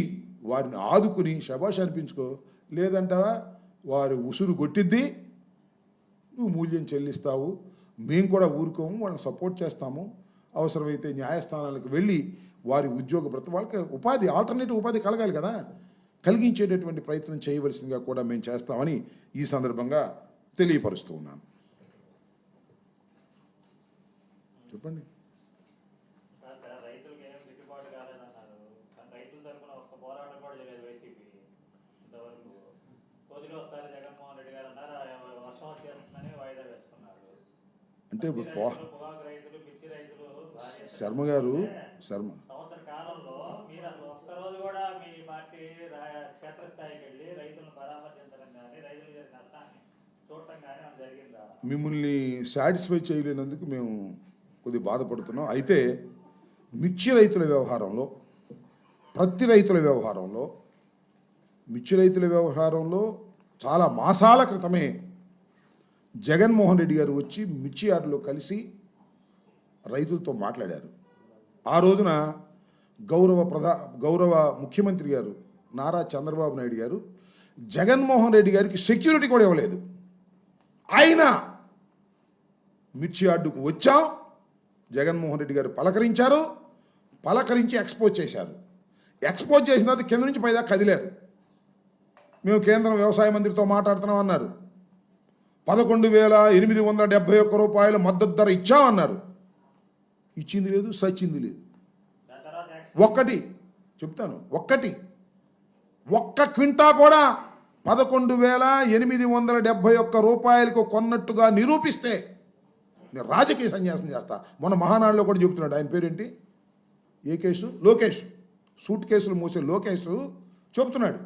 వారిని ఆదుకుని శభాష్ అనిపించుకో. లేదంటావా వారి ఉసురు కొట్టిద్ది, నువ్వు మూల్యం చెల్లిస్తావు. మేము కూడా ఊరుకోము, వాళ్ళని సపోర్ట్ చేస్తాము. అవసరమైతే న్యాయస్థానాలకు వెళ్ళి వారి ఉద్యోగ వాళ్ళకి ఉపాధి, ఆల్టర్నేటివ్ ఉపాధి కలగాలి కదా, కలిగించేటటువంటి ప్రయత్నం చేయవలసిందిగా కూడా మేము చేస్తామని ఈ సందర్భంగా తెలియపరుస్తూ ఉన్నాను. చెప్పండి. అంటే ఇప్పుడు శర్మ గారు మిమ్మల్ని సాటిస్ఫై చేయలేనందుకు మేము కొద్దిగా బాధపడుతున్నాం. అయితే మిర్చి రైతుల వ్యవహారంలో, ప్రతి రైతుల వ్యవహారంలో చాలా మాసాల క్రితమే జగన్మోహన్ రెడ్డి గారు వచ్చి మిర్చి యార్డులో కలిసి రైతులతో మాట్లాడారు. ఆ రోజున గౌరవ ముఖ్యమంత్రి గారు నారా చంద్రబాబు నాయుడు గారు జగన్మోహన్ రెడ్డి గారికి సెక్యూరిటీ కూడా ఇవ్వలేదు. అయినా మిర్చి యార్డుకు వచ్చాం, జగన్మోహన్ రెడ్డి గారు పలకరించి ఎక్స్పోజ్ చేశారు. ఎక్స్పోజ్ చేసిన తర్వాత కింద నుంచి పైదాకా కదిలేరు. మేము కేంద్ర వ్యవసాయ మంత్రితో మాట్లాడుతున్నాం అన్నారు. 11,871 రూపాయల మద్దతు ధర ఇచ్చామన్నారు. ఇచ్చింది లేదు, సచ్చింది లేదు. ఒక్క క్వింటా కూడా 11,871 రూపాయలకు కొన్నట్టుగా నిరూపిస్తే నేను రాజకీయ సన్యాసం చేస్తా. మొన్న మహానాడులో కూడా చెబుతున్నాడు, ఆయన పేరేంటి, ఏ కేసు, లోకేష్, సూట్ కేసులు మోసే లోకేష్ చెబుతున్నాడు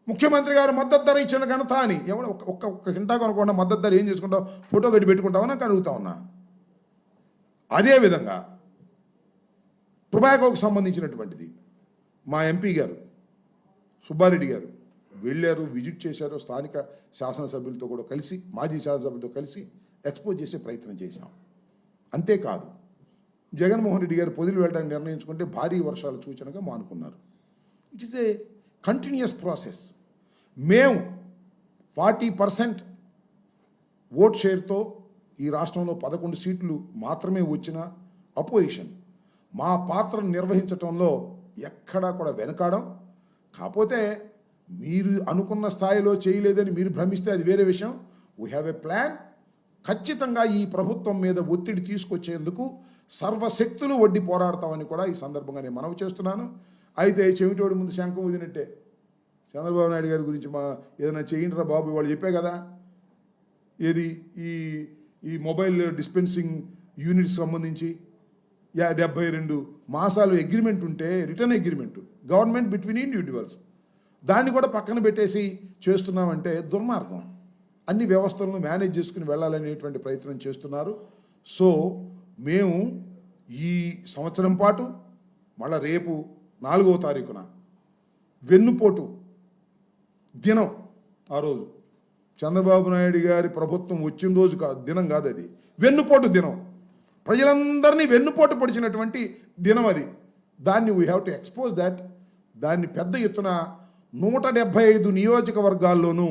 ముఖ్యమంత్రి గారు మద్దతు ధర ఇచ్చిన ఘనత అని. ఎవరు ఒక్క కింటా కొనకుండా మద్దతు ధర ఏం చేసుకుంటావు, ఫోటో గట్టి పెట్టుకుంటావని నాకు అడుగుతా ఉన్నా. అదేవిధంగా టొబాకోకు సంబంధించినటువంటిది మా ఎంపీ గారు సుబ్బారెడ్డి గారు వెళ్ళారు, విజిట్ చేశారు. స్థానిక శాసనసభ్యులతో కూడా కలిసి, మాజీ శాసనసభ్యులతో కలిసి ఎక్స్పోజ్ చేసే ప్రయత్నం చేశాం. అంతేకాదు జగన్మోహన్ రెడ్డి గారు పొదిలి వెళ్ళడానికి నిర్ణయించుకుంటే భారీ వర్షాల సూచనగా మానుకున్నారు. It is a continuous process. మేము 40% ఓట్ షేర్తో ఈ రాష్ట్రంలో 11 సీట్లు మాత్రమే వచ్చిన అపోజిషన్ మా పాత్రను నిర్వహించడంలో ఎక్కడా కూడా వెనకాడం. కాకపోతే మీరు అనుకున్న స్థాయిలో చేయలేదని మీరు భ్రమిస్తే అది వేరే విషయం. We have a plan. ఖచ్చితంగా ఈ ప్రభుత్వం మీద ఒత్తిడి తీసుకొచ్చేందుకు సర్వశక్తులు ఒడ్డి పోరాడతామని కూడా ఈ సందర్భంగా నేను మనవి చేస్తున్నాను. అయితే చెవిటోడి ముందు శంఖం ఊదినట్టే చంద్రబాబు నాయుడు గారి గురించి ఏదైనా చేయండిరా బాబు, వాళ్ళు చెప్పే కదా, ఏది ఈ మొబైల్ డిస్పెన్సింగ్ యూనిట్స్ సంబంధించి 72 మాసాలు అగ్రిమెంట్ ఉంటే, return agreement government between individuals, దాన్ని కూడా పక్కన పెట్టేసి చేస్తున్నామంటే దుర్మార్గం. అన్ని వ్యవస్థలను మేనేజ్ చేసుకుని వెళ్ళాలనేటువంటి ప్రయత్నం చేస్తున్నారు. సో మేము ఈ సంవత్సరం పాటు మళ్ళా రేపు 4వ తారీఖున వెన్నుపోటు దినం. ఆ రోజు చంద్రబాబు నాయుడు గారి ప్రభుత్వం వచ్చిన రోజు కాదు, దినం కాదు, అది వెన్నుపోటు దినం. ప్రజలందరినీ వెన్నుపోటు పొడిచినటువంటి దినం అది. దాన్ని we have to expose that. దాన్ని పెద్ద ఎత్తున 175 నియోజకవర్గాల్లోనూ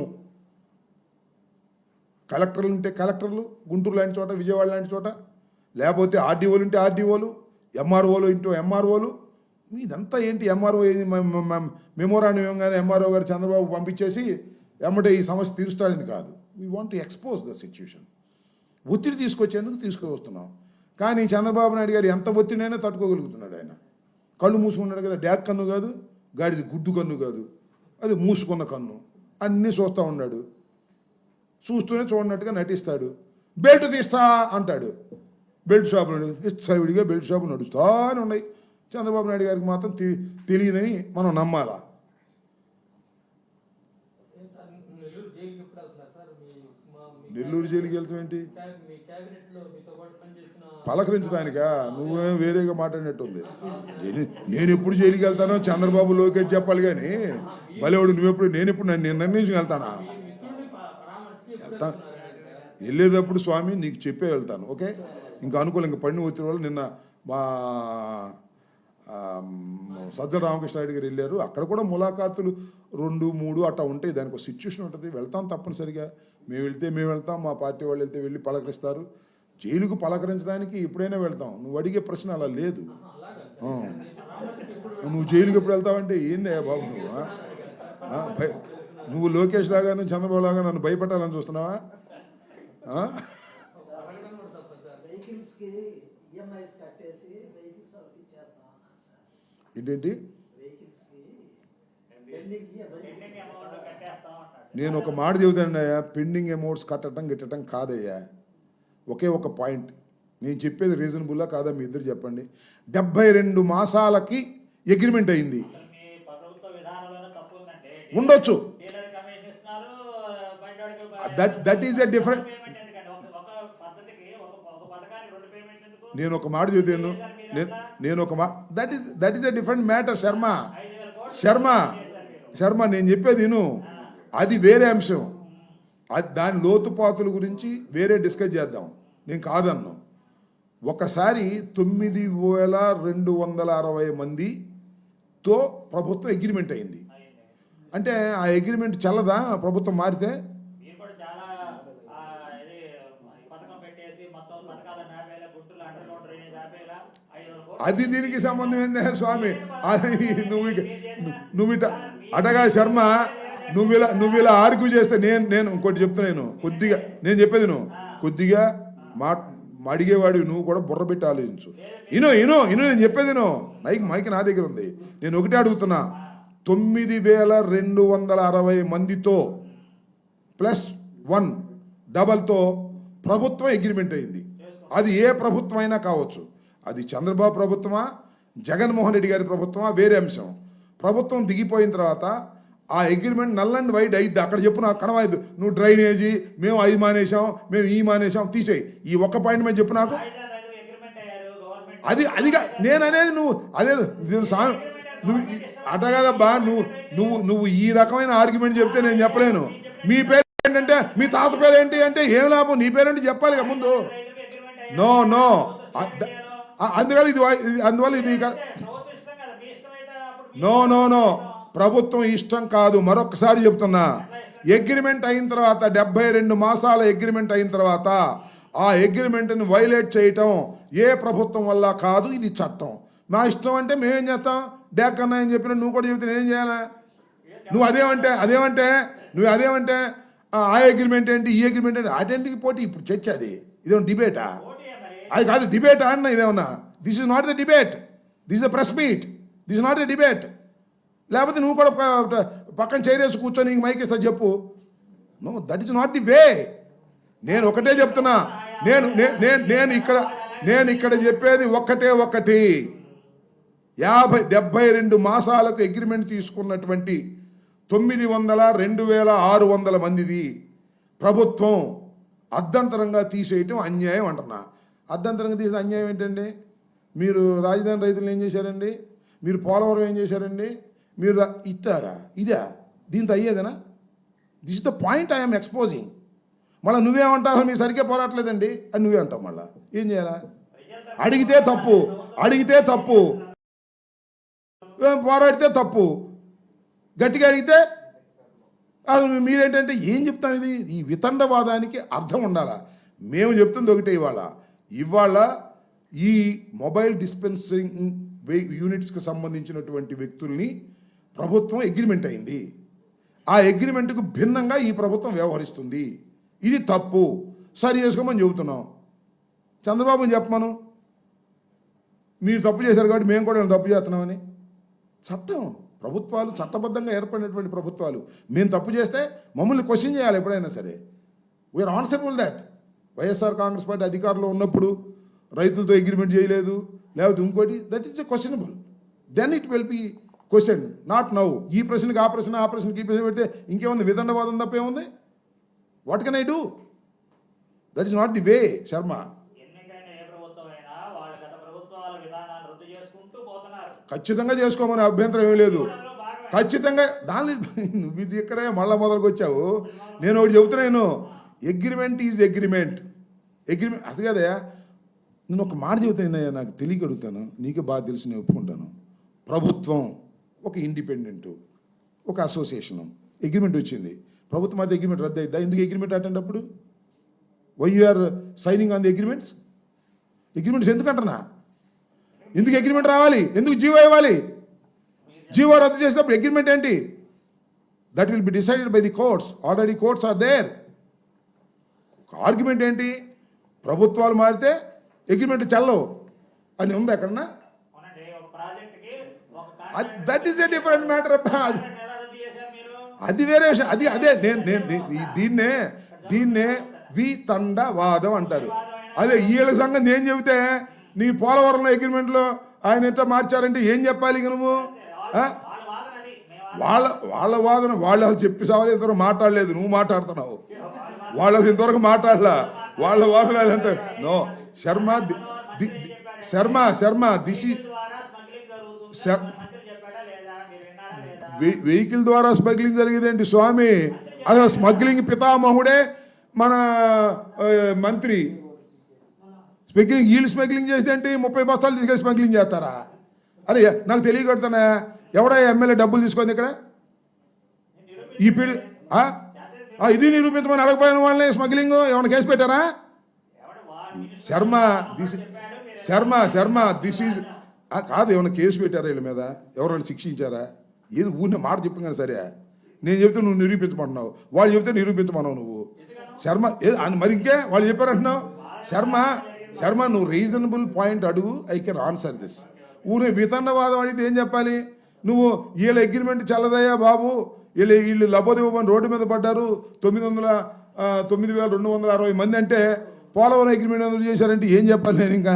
కలెక్టర్లు ఉంటే కలెక్టర్లు, గుంటూరు లాంటి చోట, విజయవాడ లాంటి చోట, లేకపోతే ఆర్డీఓలు ఉంటే ఆర్డీఓలు, ఎంఆర్ఓలు ఇంటూ ఎంఆర్ఓలు. ఇదంతా ఏంటి? ఎంఆర్ఓ మెమోరాండం ఇవ్వగానే ఎంఆర్ఓ గారు చంద్రబాబు పంపించేసి ఎమ్మటే ఈ సమస్య తీరుస్తాడని కాదు. We want to expose the situation. ఒత్తిడి తీసుకొచ్చేందుకు తీసుకువస్తున్నాం. కానీ చంద్రబాబు నాయుడు గారు ఎంత ఒత్తిడైనా తట్టుకోగలుగుతున్నాడు. ఆయన కళ్ళు మూసుకున్నాడు కదా, డ్యాక్ కన్ను కాదు, గాడిది గుడ్డు కన్ను కాదు, అది మూసుకున్న కన్ను. అన్నీ చూస్తూ ఉన్నాడు, చూస్తూనే చూడనట్టుగా నటిస్తాడు. బెల్ట్ తీస్తా అంటాడు, బెల్ట్ షాపులు ఇస్తావిడిగా బెల్ట్ షాపులు నడుస్తానే ఉన్నాయి. చంద్రబాబు నాయుడు గారికి మాత్రం తెలియదని మనం నమ్మాలా? నెల్లూరు జైలుకి వెళ్తాం ఏంటి? పలకరించడానికా? నువ్వేం వేరేగా మాట్లాడినట్టుంది. నేను ఎప్పుడు జైలుకి వెళ్తానో చంద్రబాబు లోకేష్ చెప్పాలి కానీ బలేవాడు నువ్వెప్పుడు, నేనెప్పుడు నేను నిర్ణయించుకు వెళ్తానా? వెళ్తా వెళ్ళేటప్పుడు స్వామి నీకు చెప్పే వెళ్తాను. ఓకే, ఇంకా అనుకూలం ఇంకా పడిన వచ్చిన వాళ్ళు నిన్న మా సజ్జల రామకృష్ణారెడ్డి గారు వెళ్ళారు. అక్కడ కూడా ములాఖాతులు 2, 3 అట్లా ఉంటాయి. దానికి ఒక సిచ్యువేషన్ ఉంటుంది. వెళ్తాం తప్పనిసరిగా. మేము వెళ్తే మేము వెళ్తాం, మా పార్టీ వాళ్ళు వెళ్తే వెళ్ళి పలకరిస్తారు. జైలుకు పలకరించడానికి ఎప్పుడైనా వెళ్తాం. నువ్వు అడిగే ప్రశ్న అలా లేదు. నువ్వు జైలుకి ఎప్పుడు వెళ్తావంటే ఏందయ్యా బాబు నువ్వు? నువ్వు లోకేష్ లాగాను చంద్రబాబు లాగా నన్ను భయపెట్టాలని చూస్తున్నావా? ఏంటేంటి? నేను ఒక మాట చెబుతానయ్యా, పెండింగ్ అమౌంట్స్ గిట్టడం కాదయ్యా. ఒకే ఒక పాయింట్ నేను చెప్పేది రీజనబుల్లా కాదా మీ ఇద్దరు చెప్పండి. 72 మాసాలకి అగ్రిమెంట్ అయింది. ఉండొచ్చు, దట్ ఈస్ ఎ డిఫరెంట్. నేను ఒక మాట చెబుతాను, నేను ఒక that is a different matter. Sharma నేను చెప్పేది విను. అది వేరే అంశం. దాని లోతుపాతుల గురించి వేరే డిస్కస్ చేద్దాం. నేను కాదన్ను. ఒకసారి 9,260 మందితో ప్రభుత్వం అగ్రిమెంట్ అయింది. అంటే ఆ అగ్రిమెంట్ చల్లదా ప్రభుత్వం మారితే? అది దీనికి సంబంధం ఏందే స్వామి? అది నువ్వు అటగా శర్మ, నువ్వు ఇలా ఆర్గ్యూ చేస్తే నేను ఇంకోటి చెప్తున్నాను. కొద్దిగా నేను చెప్పేది నువ్వు కొద్దిగా అడిగేవాడు నువ్వు కూడా బుర్ర పెట్టి ఆలోచించు. ఇను నేను చెప్పేది మైక్ నా దగ్గర ఉంది. నేను ఒకటే అడుగుతున్నా. 9,260 మందితో +1 డబల్తో ప్రభుత్వం అగ్రిమెంట్ అయింది. అది ఏ ప్రభుత్వం అయినా కావచ్చు. అది చంద్రబాబు ప్రభుత్వమా, జగన్మోహన్ రెడ్డి గారి ప్రభుత్వమా, వేరే అంశం. ప్రభుత్వం దిగిపోయిన తర్వాత ఆ అగ్రిమెంట్ నల్ అండ్ వైడ్ అయింది. అక్కడ చెప్పు నాకు కనవాయదు. నువ్వు డ్రైనేజీ మేము అది మానేసాం, మేము ఈ మానేసాం, తీసేయి. ఈ ఒక్క పాయింట్ మీద చెప్పు నాకు. అదిగా నేను అనేది. నువ్వు అదే నువ్వు అట కదబ్బా. నువ్వు ఈ రకమైన ఆర్గ్యుమెంట్ చెప్తే నేను చెప్పలేను. మీ పేరు ఏంటంటే, మీ తాత పేరు ఏంటి అంటే ఏం లాభం? నీ పేరేంటి చెప్పాలి కదా ముందు. నో అందువల్ల ఇది నో ప్రభుత్వం ఇష్టం కాదు. మరొకసారి చెప్తున్నా, అగ్రిమెంట్ అయిన తర్వాత 72 మాసాల అగ్రిమెంట్ అయిన తర్వాత ఆ అగ్రిమెంట్ని వైలేట్ చేయటం ఏ ప్రభుత్వం వల్ల కాదు. ఇది చట్టం. మా ఇష్టం అంటే మేమేం చేస్తాం? డ్యాక్ అన్నా అని చెప్పిన నువ్వు కూడా చెప్తే నేనేం చేయాలా? నువ్వు అదేమంటే ఆ అగ్రిమెంట్ ఏంటి, ఈ అగ్రిమెంట్ ఏంటి? అటెంటికి పోటీ. ఇప్పుడు చర్చ అది. ఇదేమన్నా డిబేటా? అది కాదు డిబేటా అన్న. ఇదేమన్నా this is not the debate, this is the press meet, this is not the debate. లేకపోతే నువ్వు కూడా పక్కన చైరేసి కూర్చొని మైక్ ఇస్తా చెప్పు. No, that is not the way. నేను ఒకటే చెప్తున్నా. నేను ఇక్కడ చెప్పేది ఒకటి 72 మాసాలకు అగ్రిమెంట్ తీసుకున్నటువంటి 2,600 మందిది ప్రభుత్వం అర్ధంతరంగా తీసేయటం అన్యాయం అంటున్నా. అర్ధంతరంగా తీసే అన్యాయం ఏంటండి? మీరు రాజధాని రైతులను ఏం చేశారండి? మీరు పోలవరం ఏం చేశారండి? మీరు ఇదా దీంతో అయ్యేదేనా? This is the point I'm exposing. మళ్ళీ నువ్వేమంటావు, మీరు సరిగ్గా పోరాటలేదండి అని నువ్వే అంటావు. మళ్ళీ ఏం చేయాలా? అడిగితే తప్పు, పోరాడితే తప్పు, గట్టిగా అడిగితే అసలు మీరేంటంటే ఏం చెప్తాం? ఇది ఈ వితండవాదానికి అర్థం ఉండాలా? మేము చెప్తుంది ఒకటే, ఇవాళ ఈ మొబైల్ డిస్పెన్సింగ్ యూనిట్స్కి సంబంధించినటువంటి వ్యక్తుల్ని ప్రభుత్వం అగ్రిమెంట్ అయింది. ఆ అగ్రిమెంట్కు భిన్నంగా ఈ ప్రభుత్వం వ్యవహరిస్తుంది. ఇది తప్పు, సరి చేసుకోమని చెబుతున్నాం. చంద్రబాబుని చెప్పమను, మీరు తప్పు చేశారు కాబట్టి మేము కూడా తప్పు చేస్తున్నామని. చట్టం, ప్రభుత్వాలు చట్టబద్ధంగా ఏర్పడినటువంటి ప్రభుత్వాలు. మేము తప్పు చేస్తే మమ్మల్ని క్వశ్చన్ చేయాలి ఎప్పుడైనా సరే. We are answerable that. YSR Congress party అధికారంలో ఉన్నప్పుడు రైతులతో అగ్రిమెంట్ చేయలేదు, లేకపోతే ఇంకోటి, that is questionable. Then it will be question, not now. ఈ ప్రశ్నకి ఆ ప్రశ్నకి ఈ ప్రశ్న పెడితే ఇంకేముంది? విదండవాదం తప్ప ఏముంది? What can I do? That is not the వే. శర్మ, ఖచ్చితంగా చేసుకోమని అభ్యంతరం ఏమీ లేదు. ఖచ్చితంగా దాని నువ్వు ఇది ఇక్కడే మళ్ళా మొదలుకు వచ్చావు. నేను ఒకటి చెబుతున్నాను, అగ్రిమెంట్ ఈజ్ అగ్రిమెంట్. అది కదయా. నేను ఒక మాట చెబుతానయ్యా, నాకు తెలియక అడుగుతాను, నీకే బాగా తెలిసి నేను ఒప్పుకుంటాను. ప్రభుత్వం ఒక ఇండిపెండెంట్, ఒక అసోసియేషను, అగ్రిమెంట్ వచ్చింది. ప్రభుత్వం అయితే అగ్రిమెంట్ రద్దు అయిద్దా? ఎందుకు అగ్రిమెంట్ అటేటప్పుడు? Why you are signing on the agreements? Agreements ఎందుకంటున్నా? ఎందుకు అగ్రిమెంట్ రావాలి? ఎందుకు జీవో ఇవ్వాలి? జీవో రద్దు చేసేటప్పుడు అగ్రిమెంట్ ఏంటి? That will be decided by the courts. Already courts are there. Argument ఏంటి? ప్రభుత్వాలు మారితే అగ్రిమెంట్ చెల్లవు అని ఉంది ఎక్కడన్నా? That is a different matter. అది వేరే విషయం. అదే దీన్నే వితండవాదం అంటారు. అదే వీళ్ళ సంగతి నేను చెబితే నీ పోలవరంలో అగ్రిమెంట్లో ఆయన ఎట్లా మార్చారంటే ఏం చెప్పాలి ఇక నువ్వు? వాళ్ళ వాదన వాళ్ళు అసలు చెప్పి సావాలి, ఇంతవరకు మాట్లాడలేదు. నువ్వు మాట్లాడుతున్నావు. వాళ్ళు అసలు ఇంతవరకు మాట్లాడలా. వాళ్ళ వాదన అంటే నో. శర్మ దిస్ వెహికల్ ద్వారా స్మగ్లింగ్ జరిగేదేంటి స్వామి? అసలు స్మగ్లింగ్ పితామహుడే మన మంత్రి. వీళ్ళు స్మగ్లింగ్ చేస్తే ఏంటి? 30 బస్తాలు తీసుకెళ్ళి స్మగ్లింగ్ చేస్తారా? అరే నాకు తెలియకడుతున్నా, ఎవడా ఎమ్మెల్యే డబ్బులు తీసుకుంది ఇక్కడ? ఈ పీడి ఇది నిరూపించమని అడగపోయిన వాళ్ళని స్మగ్లింగ్ ఏమైనా కేసు పెట్టారా? శర్మ దిస్ ఈజ్ కాదు. ఏమైనా కేసు పెట్టారా వీళ్ళ మీద? ఎవరైనా శిక్షించారా? ఏది ఊరిని మాట చెప్పగానే సరే. నేను చెప్తే నువ్వు నిరూపించమంటున్నావు, వాళ్ళు చెప్తే నిరూపించమన్నావు నువ్వు. శర్మ మరి ఇంకే వాళ్ళు చెప్పారంటున్నావు. శర్మ నువ్వు రీజనబుల్ పాయింట్ అడుగు, ఐ కెన్ ఆన్సర్ దిస్. ఊరే వితండవాదం అడిగితే ఏం చెప్పాలి నువ్వు? వీళ్ళ అగ్రిమెంట్ చల్లదయ్యా బాబు, వీళ్ళు లబోదివ్వమని రోడ్డు మీద పడ్డారు 9,260 మంది అంటే పోలవరం అగ్రిమెంట్ ఎందుకు చేశారంటే ఏం చెప్పాలి నేను? ఇంకా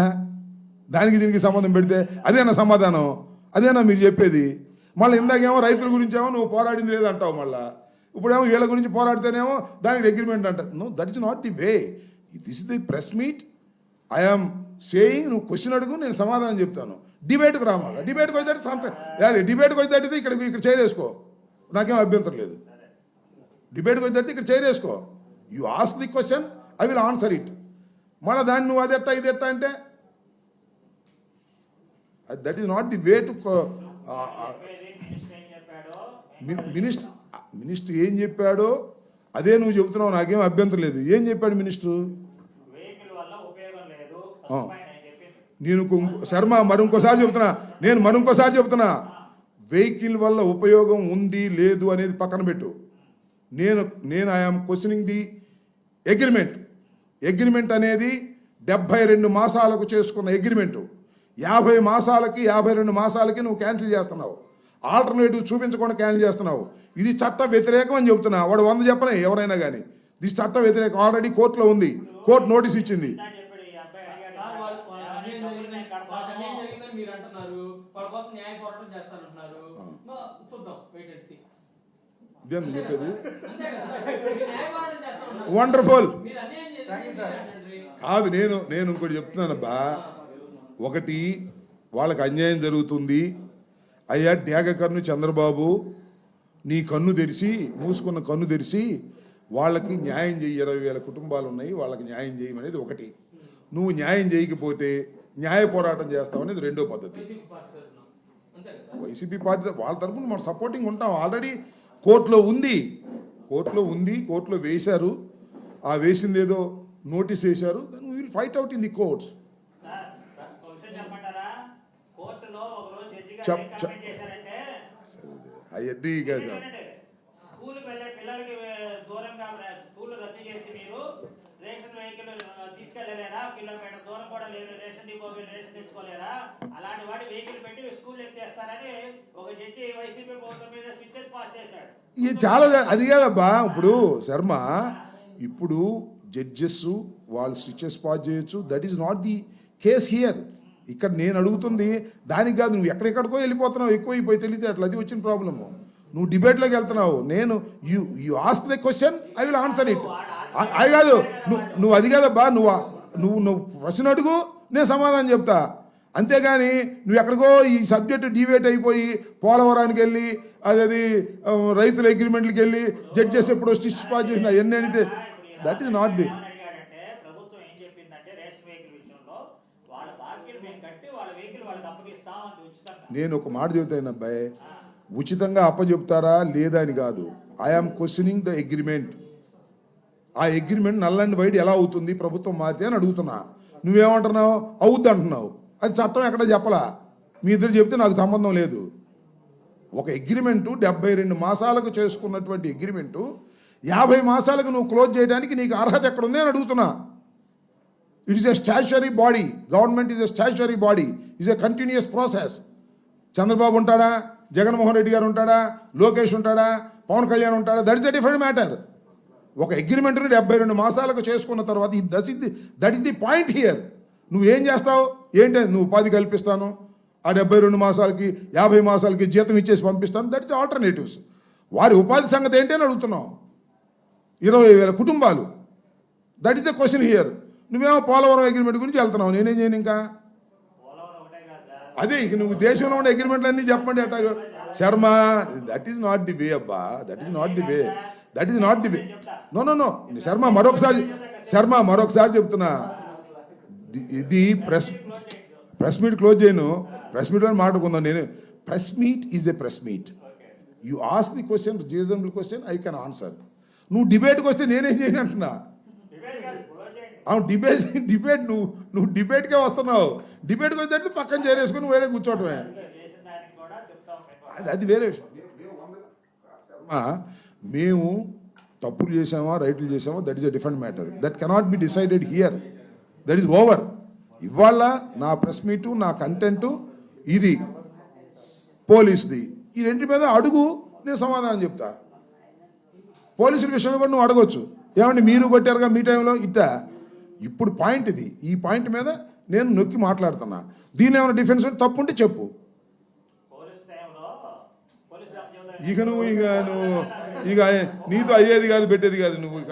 దానికి దీనికి సంబంధం పెడితే అదేనా సమాధానం? అదేనా మీరు చెప్పేది? మళ్ళీ ఇందాకేమో రైతుల గురించేమో నువ్వు పోరాడింది లేదంటావు. మళ్ళీ ఇప్పుడేమో వీళ్ళ గురించి పోరాడితేనేమో దానికి అగ్రిమెంట్ అంటారు. No, that is not the way. This is the press meet. I'm saying, నువ్వు క్వశ్చన్ అడుగు, నేను సమాధానం చెప్తాను. డిబేట్కి రామాగా. డిబేట్కి వచ్చేటట్టు డిబేట్కి వచ్చేటట్టు ఇక్కడ చేరేసుకో, నాకేం అభ్యంతరం లేదు. డిబేట్కి వచ్చేటట్టు ఇక్కడ చేరేసుకో. You ask the question, I will answer it. మళ్ళీ దాన్ని నువ్వు అదెట్టా ఇదెట్టా అంటే that is not the way to. Minister ఏం చెప్పాడో అదే నువ్వు చెబుతున్నావు, నాకేం అభ్యంతరం లేదు. ఏం చెప్పాడు మినిస్టర్? నేను శర్మ మరొకసారి చెబుతున్నా, వెహికల్ వల్ల ఉపయోగం ఉంది లేదు అనేది పక్కన పెట్టు. నేను ఐఎమ్ క్వశ్చనింగ్ ది అగ్రిమెంట్ అనేది 72 మాసాలకు చేసుకున్న అగ్రిమెంటు 50 మాసాలకి 52 మాసాలకి నువ్వు క్యాన్సిల్ చేస్తున్నావు. ఆల్టర్నేటివ్ చూపించకుండా క్యాన్సిల్ చేస్తున్నావు. ఇది చట్ట వ్యతిరేకం అని చెబుతున్నా. వాడు 100 చెప్పనే ఎవరైనా కానీ, ఇది చట్ట వ్యతిరేకం. ఆల్రెడీ కోర్టులో ఉంది, కోర్టు నోటీస్ ఇచ్చింది. చెప్పేది వండర్ఫుల్ కాదు. నేను ఇంకోటి చెప్తున్నానబ్బా, ఒకటి వాళ్ళకి అన్యాయం జరుగుతుంది, అయ్యా డేగ కన్ను చంద్రబాబు నీ కన్ను తెరిచి మూసుకున్న కన్ను తెరిచి వాళ్ళకి న్యాయం చేయి, 20,000 కుటుంబాలు ఉన్నాయి వాళ్ళకి న్యాయం చేయమనేది ఒకటి. నువ్వు న్యాయం చేయకపోతే న్యాయ పోరాటం చేస్తామనేది రెండో పద్ధతి. వైసీపీ పార్టీ వాళ్ళ తరఫున మనం సపోర్టింగ్ ఉంటాం. ఆల్రెడీ కోర్టులో ఉంది, కోర్టులో వేశారు. ఆ వేసింది ఏదో నోటీస్ వేశారు, then we will fight out in the courts. అవన్నీ కదా స్కూల్కి వెళ్ళే పిల్లలకి దూరంగా స్కూల్ రద్దు చేసి మీరు రేషన్ వెహికల్ తీసుకెళ్ళలేరా? పిల్లలపైన దూరం కూడా లేదు, రేషన్ డిపోకి రేషన్ తెచ్చుకోలేరా? అలాంటి వాడి వెహికల్ పెట్టి స్కూల్ ఎత్తేస్తారని ఒక జడ్జి వైసీపీ ప్రభుత్వం మీద స్విచ్చెస్ పాస్ చేశాడు. ఇది చాలా అది కాదబ్బా. ఇప్పుడు శర్మ, ఇప్పుడు జడ్జెస్ వాళ్ళు స్విచ్చెస్ పాస్ చేయొచ్చు, that is not the case here. ఇక్కడ నేను అడుగుతుంది దానికి కాదు. నువ్వు ఎక్కడెక్కడికో వెళ్ళిపోతున్నావు, ఎక్కువైపోయి తెలియతే అట్లా, అది వచ్చిన ప్రాబ్లము. నువ్వు డిబేట్లోకి వెళ్తున్నావు. నేను you ask the question, I will answer it. అది కాదు, నువ్వు అది కాదబ్బా. నువ్వు ప్రశ్న అడుగు, నేను సమాధానం చెప్తా. అంతేగాని నువ్వు ఎక్కడికో ఈ సబ్జెక్టు డిబేట్ అయిపోయి పోలవరానికి వెళ్ళి అది రైతుల అగ్రిమెంట్లకి వెళ్ళి జడ్జెస్ ఎప్పుడో స్టిచ్ పాస్ చేసిన ఎన్ని అడిగితే దట్ ఈస్ నాట్ ది. నేను ఒక మాట చెబుతాను అబ్బాయి, ఉచితంగా అప్పచెప్తారా లేదా అని కాదు. I am questioning the agreement. ఆ అగ్రిమెంట్ నల్ అండ్ వైడ్ ఎలా అవుతుంది ప్రభుత్వం మారితే అని అడుగుతున్నా. నువ్వేమంటున్నావు? అవుద్ది అంటున్నావు. అది చట్టం ఎక్కడ చెప్పలా. మీ ఇద్దరు చెప్తే నాకు సంబంధం లేదు. ఒక అగ్రిమెంటు 72 మాసాలకు చేసుకున్నటువంటి అగ్రిమెంటు 50 మాసాలకు నువ్వు క్లోజ్ చేయడానికి నీకు అర్హత ఎక్కడుంది అని అడుగుతున్నా. It is a statutory body. Government is a statutory body, is a continuous process. Chandrababu ఉంటాడా, జగన్మోహన్ రెడ్డి గారు ఉంటాడా, లోకేష్ ఉంటాడా, పవన్ కళ్యాణ్ ఉంటాడా, that is a different matter. ఒక అగ్రిమెంట్ని 72 మాసాలకు చేసుకున్న తర్వాత that is the point here. నువ్వేం చేస్తావు ఏంటి? నువ్వు ఉపాధి కల్పిస్తాను, ఆ 72 మాసాలకి 50 మాసాలకి జీతం ఇచ్చేసి పంపిస్తాను, దట్ ఇస్ ఆల్టర్నేటివ్స్. వారి ఉపాధి సంగతి ఏంటి అని అడుగుతున్నావు. 20,000 కుటుంబాలు, that is the question here. నువ్వేమో పోలవరం అగ్రిమెంట్ గురించి వెళ్తున్నావు, నేనేం చేయను ఇంకా. అదే ఇక నువ్వు దేశంలో ఉన్న అగ్రిమెంట్లు అన్నీ చెప్పండి అట్టాగో. Sharma, that is not the way అబ్బా, that is not the way, that is not the way. No Sharma, మరొకసారి చెప్తున్నా. ఇది ప్రెస్ మీట్ క్లోజ్ చేయను. ప్రెస్ మీట్ అని మాట్లాడుకుందాం. నేను press meet is a press meet. You ask the question, reasonable question, I can answer. నువ్వు డిబేట్కి వస్తే నేనేం చేయను అంటున్నా. అవును, డిబేట్ నువ్వు డిబేట్కే వస్తున్నావు. డిబేట్కి వస్తే పక్కన చేరేసుకుని వేరే కూర్చోవటమే, అది వేరే విషయం. మేము తప్పులు చేసామా రైట్లు చేసామా, that is a different matter. That cannot be decided here, that is over. ఇవాళ నా ప్రెస్ మీటు, నా కంటెంటు ఇది, పోలీస్ది, ఈ రెంటి మీద అడుగు, నేను సమాధానం చెప్తా. పోలీసుల విషయంలో కూడా నువ్వు అడగొచ్చు, ఏమండి మీరు కొట్టారుగా మీ టైంలో ఇట్టా. ఇప్పుడు పాయింట్ ఇది, ఈ పాయింట్ మీద నేను నొక్కి మాట్లాడుతున్నా. దీని ఏమైనా డిఫెన్స్ తప్పు ఉంటే చెప్పు. ఇక నువ్వు నీతో అయ్యేది కాదు, పెట్టేది కాదు. నువ్వు ఇక